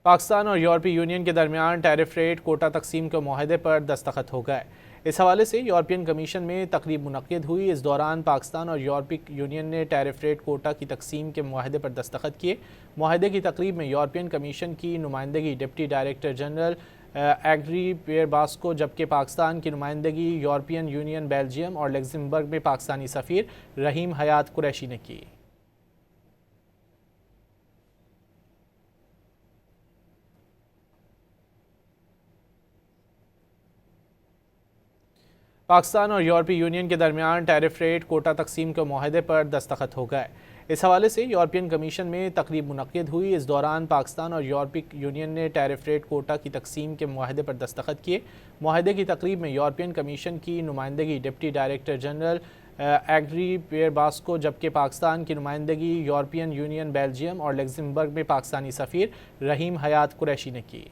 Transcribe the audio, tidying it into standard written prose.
पाकिस्तान और यूरोपीय यूनियन के दरमियान टैरिफ रेट कोटा तकसीम के मुआहदे पर दस्तखत हो गए। इस हवाले से यूरोपियन कमीशन में तकरीब मुनक्किद हुई। इस दौरान पाकिस्तान और यूरोपीय यूनियन ने टैरिफ रेट कोटा की तकसीम के मुआहदे पर दस्तखत किए। मुआहदे की तकरीब में यूरोपियन कमीशन की नुमाइंदगी डिप्टी डायरेक्टर जनरल एग्री पेरबास्को, जबकि पाकिस्तान की नुमाइंदगी यूरोपियन यूनियन, बेल्जियम और लग्जमबर्ग में पाकिस्तानी सफ़ीर रहीम हयात कुरैशी ने की। पाकिस्तान और यूरोपीय यूनियन के दरमियान टैरिफ रेट कोटा तकसीम के मुआहदे पर दस्तखत हो गए। इस हवाले से यूरोपियन कमीशन में तकरीब मुनक्किद हुई। इस दौरान पाकिस्तान और यूरोपीय यूनियन ने टैरिफ रेट कोटा की तकसीम के मुआहदे पर दस्तखत किए। मुआहदे की तकरीब में यूरोपियन कमीशन की नुमाइंदगी डिप्टी डायरेक्टर जनरल एग्री पेरबास्को, जबकि पाकिस्तान की नुमाइंदगी यूरोपियन यूनियन, बेल्जियम और लग्जमबर्ग में पाकिस्तानी सफ़ीर रहीम हयात कुरैशी ने की।